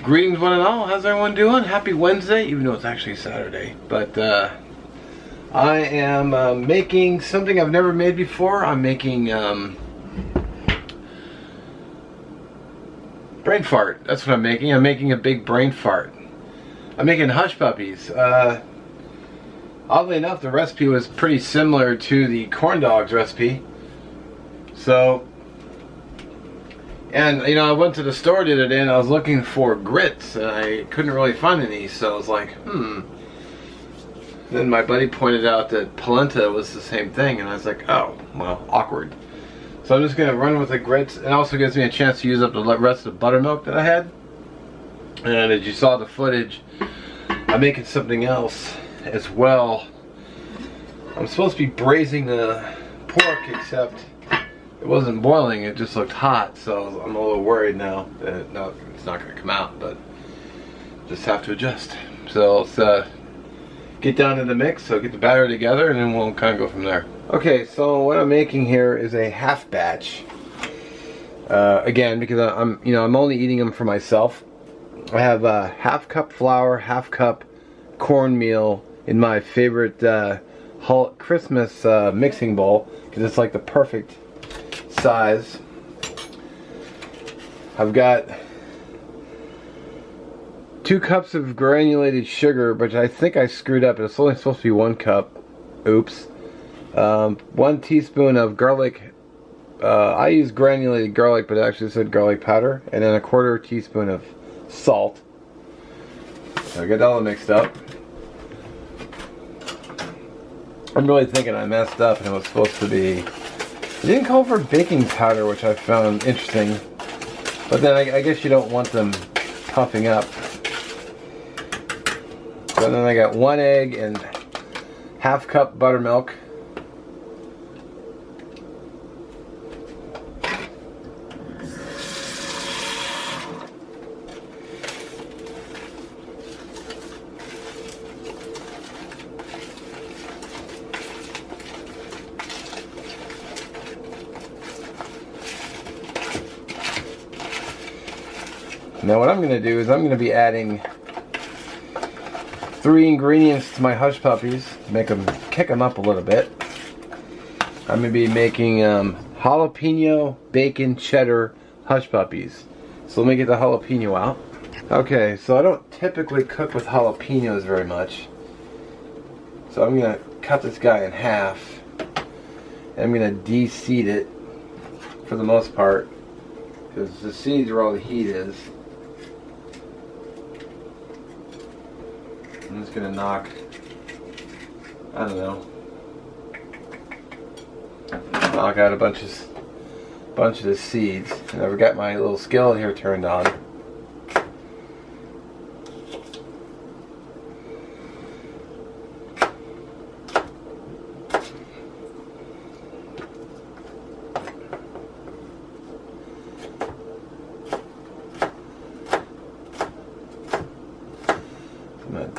Greetings one and all, how's everyone doing? Happy Wednesday, even though it's actually Saturday. But I am making something I've never made before. I'm making brain fart. That's what I'm making. I'm making a big brain fart. I'm making hush puppies. Oddly enough, the recipe was pretty similar to the corn dogs recipe. So, and you know, I went to the store the other day and I was looking for grits and I couldn't really find any, so I was like, Then my buddy pointed out that polenta was the same thing and I was like, oh, well, awkward. So I'm just going to run with the grits. It also gives me a chance to use up the rest of the buttermilk that I had. And as you saw the footage, I'm making something else as well. I'm supposed to be braising the pork, except it wasn't boiling, it just looked hot, so I'm a little worried now that no, it's not going to come out, but just have to adjust. So let's get down to the mix, so get the batter together, and then we'll kind of go from there. Okay, so what I'm making here is a half batch. Again, because I'm only eating them for myself. I have a half cup flour, half cup cornmeal in my favorite Christmas mixing bowl, because it's like the perfect size. I've got 2 cups of granulated sugar, but I think I screwed up. It's only supposed to be 1 cup. Oops. 1 teaspoon of garlic. I use granulated garlic, but it actually said garlic powder. And then 1/4 teaspoon of salt. So I got all mixed up. I'm really thinking I messed up and it was supposed to be... It didn't call for baking powder, which I found interesting. But then I guess you don't want them puffing up. So then I got 1 egg and half cup buttermilk. Now what I'm going to do is I'm going to be adding 3 ingredients to my hush puppies, kick them up a little bit. I'm going to be making jalapeno, bacon, cheddar hush puppies. So let me get the jalapeno out. Okay, so I don't typically cook with jalapenos very much. So I'm going to cut this guy in half. And I'm going to de-seed it for the most part, because the seeds are all the heat is. I'm just gonna knock, I don't know, knock out a bunch of the seeds. And I've got my little skillet here turned on.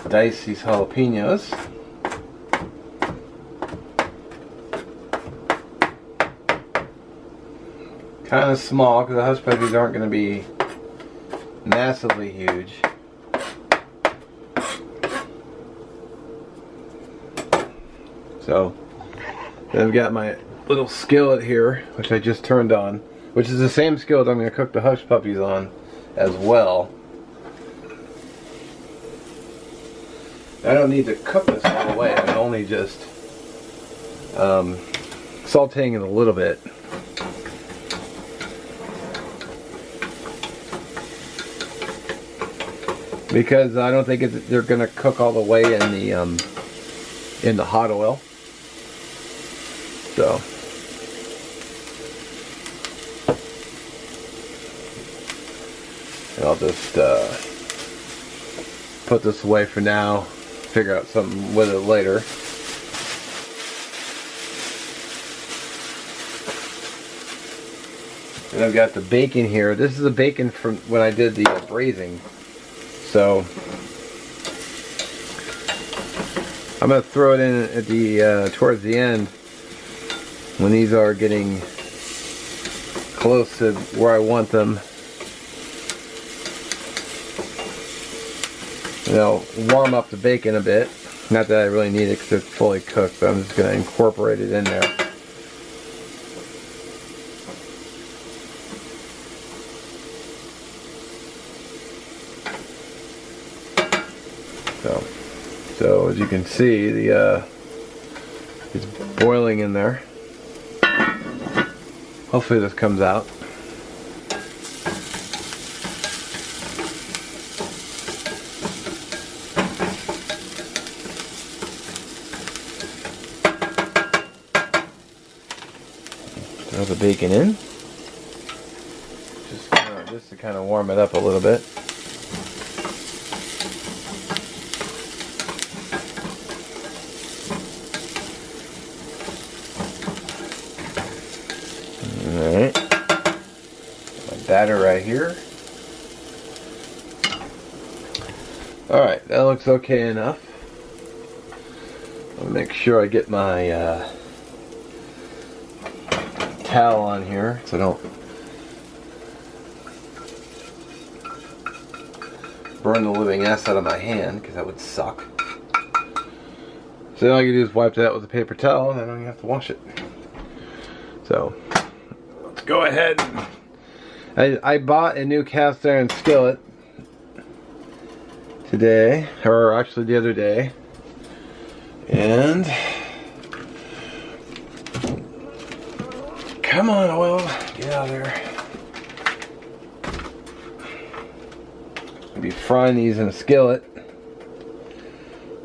Dice these jalapenos. Kind of small because the hush puppies aren't going to be massively huge. So then I've got my little skillet here, which I just turned on, which is the same skillet I'm going to cook the hush puppies on as well. I don't need to cook this all the way. I'm only just sauteing it a little bit. Because I don't think they're going to cook all the way in the hot oil. So I'll just put this away for now. Figure out something with it later. And I've got the bacon here. This is the bacon from when I did the braising. So I'm going to throw it in at the towards the end when these are getting close to where I want them. And I'll warm up the bacon a bit. Not that I really need it because it's fully cooked, but I'm just going to incorporate it in there. So as you can see, it's boiling in there. Hopefully this comes out. Throw the bacon in. Just to kind of warm it up a little bit. Alright, my batter right here. Alright, that looks okay enough. I'll make sure I get my towel on here so I don't burn the living ass out of my hand, because that would suck. So all you do is wipe that with a paper towel and I don't even have to wash it. So let's go ahead. I bought a new cast iron skillet today, or actually the other day, and come on, oil, get out of there. I'll be frying these in a skillet,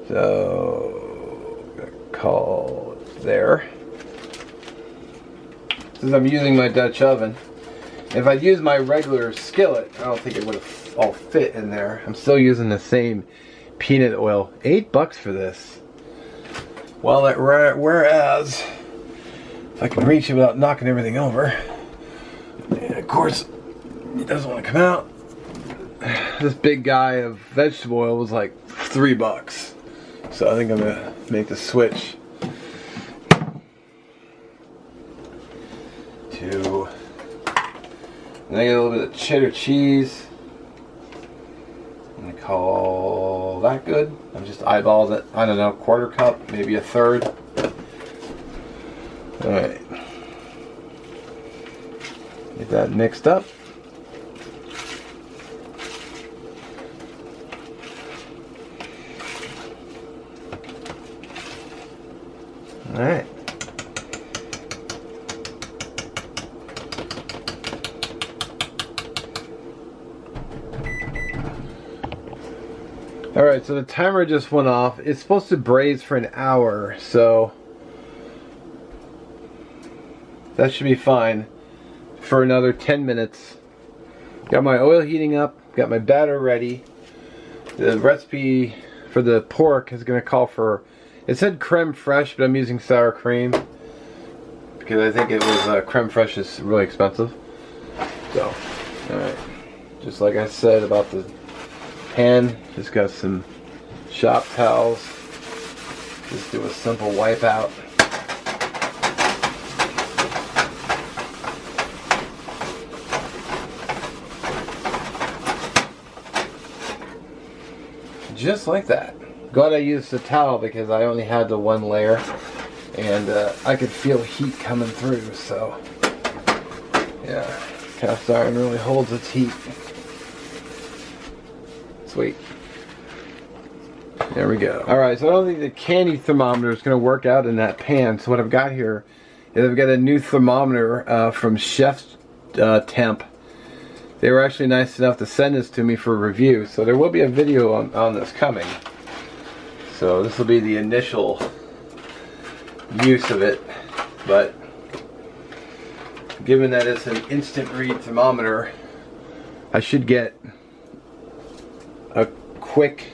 so I'm gonna call it there. Since I'm using my Dutch oven, if I'd used my regular skillet, I don't think it would have all fit in there. I'm still using the same peanut oil. $8 for this. Well, whereas if I can reach it without knocking everything over, and of course it doesn't want to come out. This big guy of vegetable oil was like $3, so I think I'm gonna make the switch to. And I get a little bit of cheddar cheese. I'm gonna call that good. I'm just eyeballs it. I don't know, quarter cup, maybe a third. All right, get that mixed up. All right. All right, so the timer just went off. It's supposed to braise for an hour, so that should be fine for another 10 minutes. Got my oil heating up, got my batter ready. The recipe for the pork is going to call for, it said creme fraiche, but I'm using sour cream because I think it was creme fraiche is really expensive. So, alright, just like I said about the pan, just got some shop towels. Just do a simple wipe out. Just like that. Glad I used the towel because I only had the one layer and I could feel heat coming through, so yeah, cast iron really holds its heat. Sweet. There we go. Alright, so I don't think the candy thermometer is going to work out in that pan, so what I've got here is I've got a new thermometer from Chef's Temp. They were actually nice enough to send this to me for review, so there will be a video on this coming. So this will be the initial use of it, but given that it's an instant read thermometer, I should get a quick,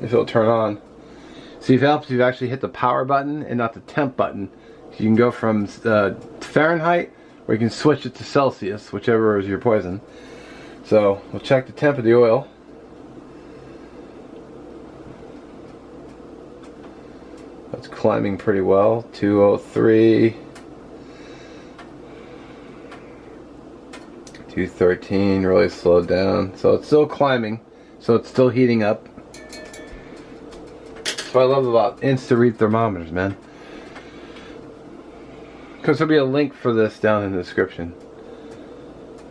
if it'll turn on. See, if it helps, you actually hit the power button and not the temp button. You can go from Fahrenheit, or you can switch it to Celsius, whichever is your poison. So we'll check the temp of the oil. That's climbing pretty well. 203, 213, really slowed down. So it's still climbing, so it's still heating up. That's what I love about Insta-Read thermometers, man. Because there'll be a link for this down in the description.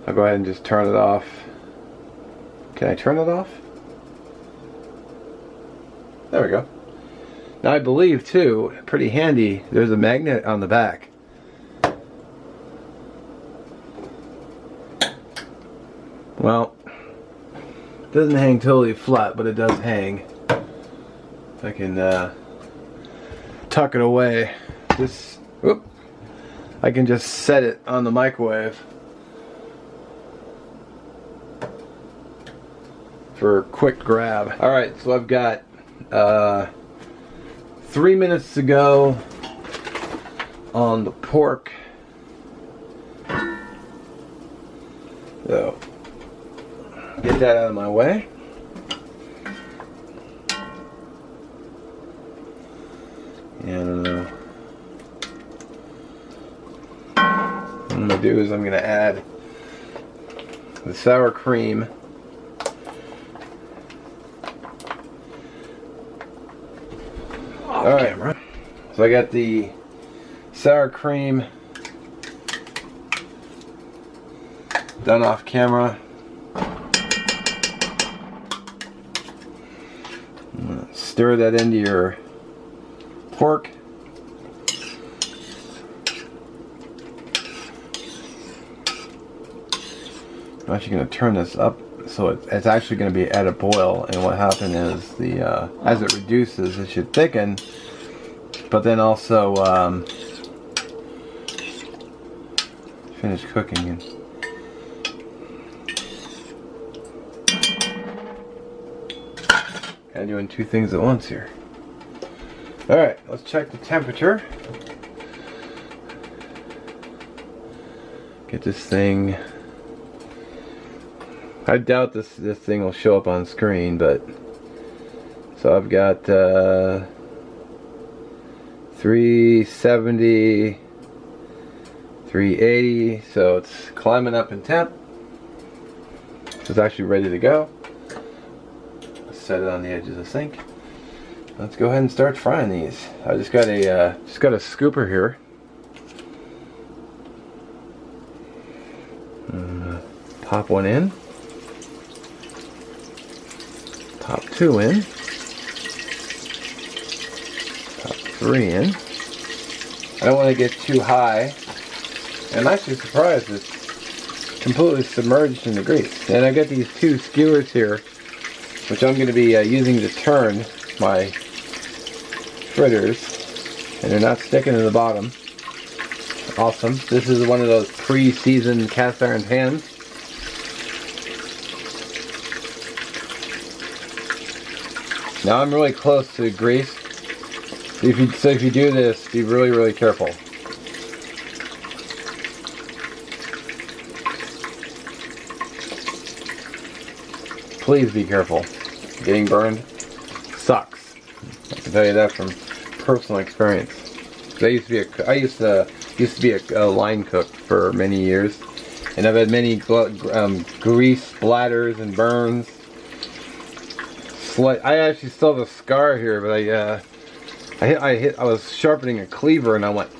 I'll go ahead and just turn it off. Can I turn it off? There we go. Now I believe too, pretty handy, there's a magnet on the back. Well, it doesn't hang totally flat, but it does hang. I can tuck it away. This, whoop, I can just set it on the microwave for a quick grab. Alright, so I've got 3 minutes to go on the pork. So, get that out of my way. Yeah, I don't know. What I'm gonna do is I'm gonna add the sour cream. Alright, so I got the sour cream done off camera. Stir that into your pork. I'm actually going to turn this up so it's actually going to be at a boil, and what happened is the as it reduces it should thicken, but then also finish cooking. And kind of doing two things at once here. Alright, let's check the temperature. Get this thing. I doubt this thing will show up on screen, but so I've got 370, 380, so it's climbing up in temp. It's actually ready to go. Let's set it on the edge of the sink. Let's go ahead and start frying these. I just got a scooper here. Pop one in. Pop two in. Pop three in. I don't want to get too high. I'm actually surprised it's completely submerged in the grease. And I got these two skewers here, which I'm going to be using to turn my fritters, and they're not sticking to the bottom. Awesome. This is one of those pre-seasoned cast iron pans. Now I'm really close to grease. If you do this, be really, really careful. Please be careful. Getting burned sucks. I can tell you that from personal experience. I used to be a line cook for many years, and I've had many grease splatters and burns. I actually still have a scar here, but I was sharpening a cleaver and I went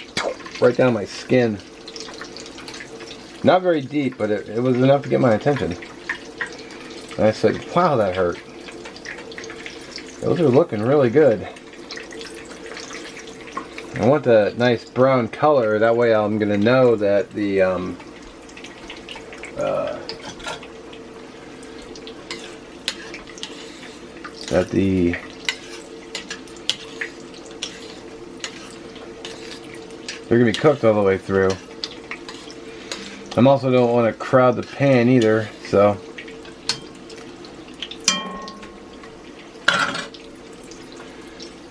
right down my skin. Not very deep, but it was enough to get my attention. And I said, wow, that hurt. Those are looking really good. I want the nice brown color, that way I'm going to know that the they're going to be cooked all the way through. I also don't want to crowd the pan either, so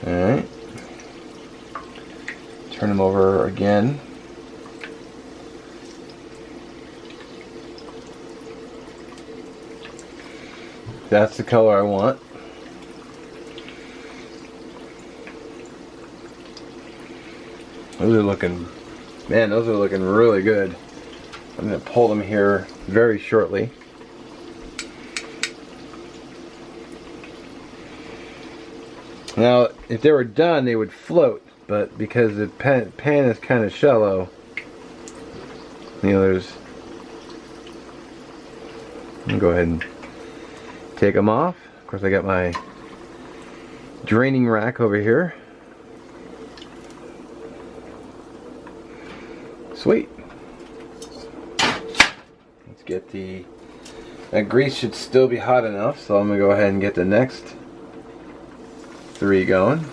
alright. Turn them over again. That's the color I want. Those are looking, man, those are looking really good. I'm going to pull them here very shortly. Now, if they were done, they would float, but because the pan is kind of shallow, you know, there's... I'll go ahead and take them off. Of course, I got my draining rack over here. Sweet. Let's get the... That grease should still be hot enough, so I'm going to go ahead and get the next 3 going.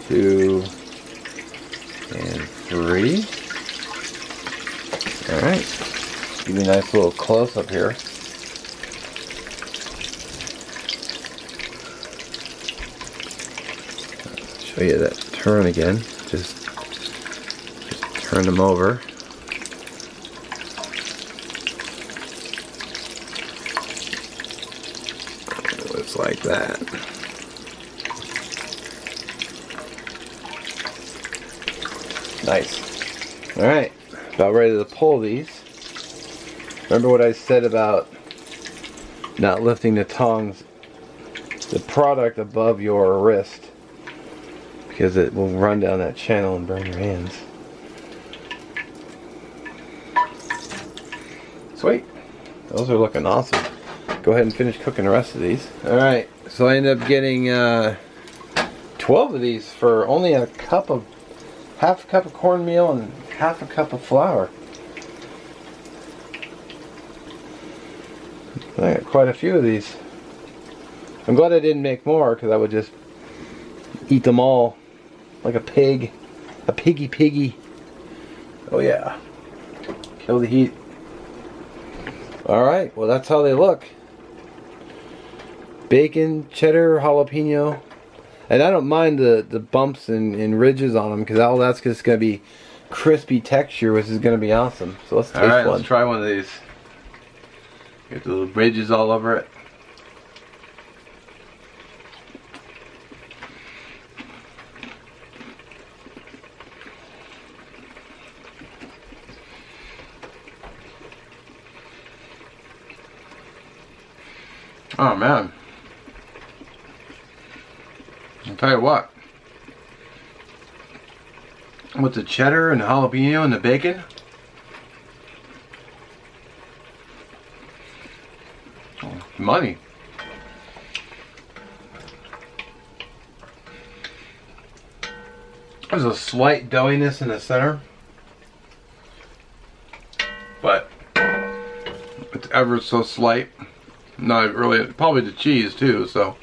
2 and 3. Alright. Give you a nice little close up here. Show you that turn again. Just turn them over. It looks like that. Nice. Alright, about ready to pull these. Remember what I said about not lifting the tongs, the product above your wrist, because it will run down that channel and burn your hands. Sweet. Those are looking awesome. Go ahead and finish cooking the rest of these. Alright, so I ended up getting 12 of these for only a cup of, half a cup of cornmeal and half a cup of flour. I got quite a few of these. I'm glad I didn't make more, because I would just eat them all like a pig. A piggy. Oh yeah. Kill the heat. Alright, well that's how they look. Bacon, cheddar, jalapeno. And I don't mind the bumps and ridges on them, because all that's just going to be crispy texture, which is going to be awesome. So let's taste one. Alright, let's try one of these. Get the little ridges all over it. Oh man. I'll tell you what. With the cheddar and the jalapeno and the bacon. Money. There's a slight doughiness in the center, but it's ever so slight. Not really, probably the cheese too, so.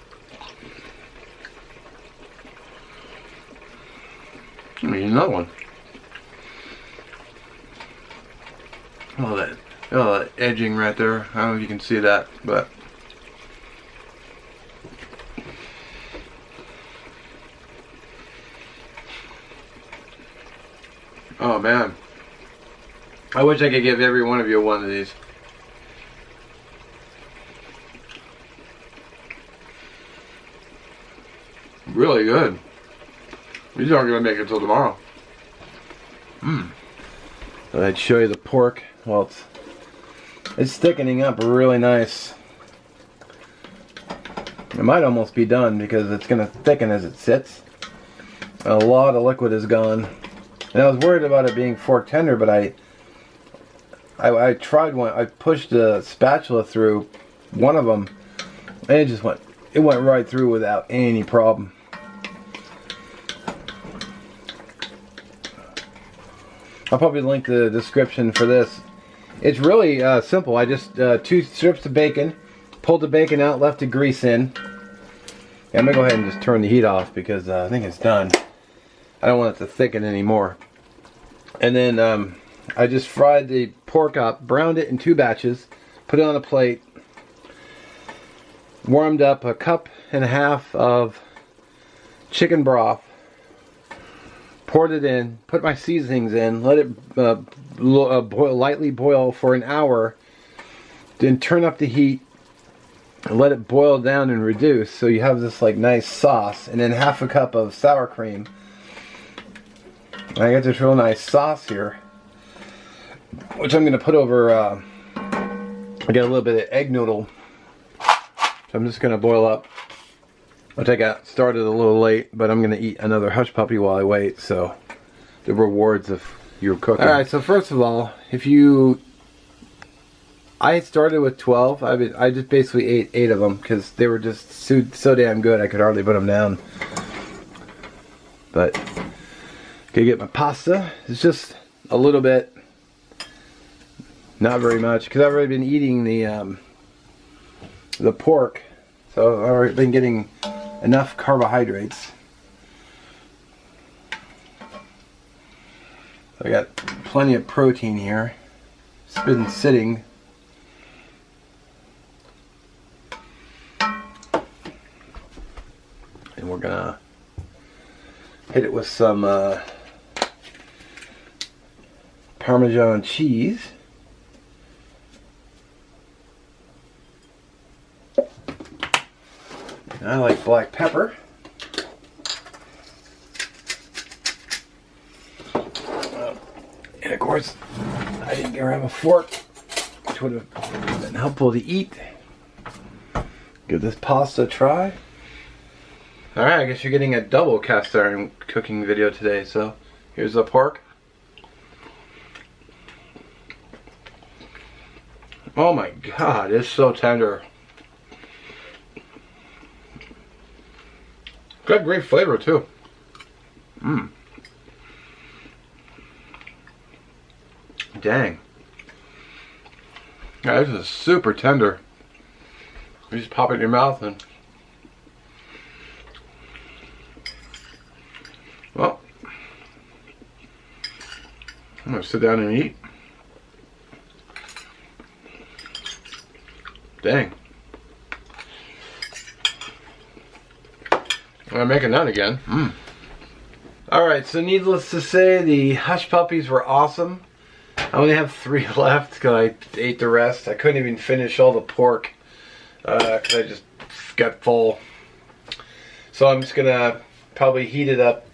I mean, another one. Oh, that edging right there. I don't know if you can see that, but. Oh man, I wish I could give every one of you one of these. Really good. These aren't going to make it till tomorrow. I'd show you the pork. Well, it's thickening up really nice. It might almost be done because it's going to thicken as it sits. A lot of liquid is gone. And I was worried about it being fork tender, but I tried one. I pushed the spatula through one of them, and it went right through without any problem. I'll probably link the description for this. It's really simple. I just 2 strips of bacon, pulled the bacon out, left the grease in. Yeah, I'm gonna go ahead and just turn the heat off because I think it's done. I don't want it to thicken anymore. And then I just fried the pork up, browned it in 2 batches, put it on a plate, warmed up a cup and a half of chicken broth, poured it in, put my seasonings in, let it lightly boil for an hour, then turn up the heat, and let it boil down and reduce so you have this like nice sauce, and then half a cup of sour cream. I got this real nice sauce here. which I'm going to put over, I got a little bit of egg noodle. So I'm just going to boil up, which I got started a little late, but I'm going to eat another Hush Puppy while I wait, so the rewards of your cooking. Alright, so first of all, I started with 12. I just basically ate 8 of them because they were just so damn good I could hardly put them down. But gonna get my pasta. It's just a little bit, not very much, because I've already been eating the pork, so I've already been getting enough carbohydrates. I got plenty of protein here. It's been sitting. And we're gonna hit it with some Parmesan cheese. And I like black pepper. And of course, I didn't grab a fork, which would have been helpful to eat. Give this pasta a try. Alright, I guess you're getting a double cast iron cooking video today, so here's the pork. Oh my god, it's so tender. Got great flavor too. Mmm. Dang. Yeah, this is super tender. You just pop it in your mouth and... Well, I'm gonna sit down and eat. Dang. I'm making that again. Alright, so needless to say, the Hush Puppies were awesome. I only have 3 left because I ate the rest. I couldn't even finish all the pork because I just got full. So I'm just gonna probably heat it up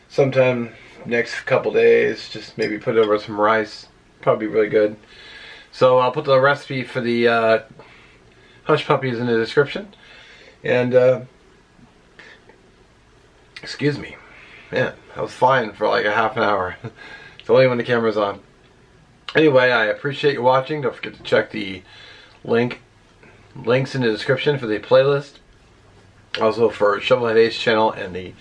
sometime next couple days. Just maybe put it over some rice. Probably really good. So I'll put the recipe for the Hush Puppies in the description. And excuse me, man, I was fine for like a half an hour. It's only when the camera's on. Anyway, I appreciate you watching. Don't forget to check the links in the description for the playlist. Also for Shovelhead Ace channel and the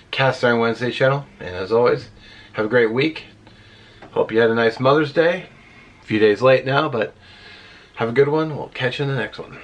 Cast Iron Wednesday channel. And as always, have a great week. Hope you had a nice Mother's Day. A few days late now, but have a good one. We'll catch you in the next one.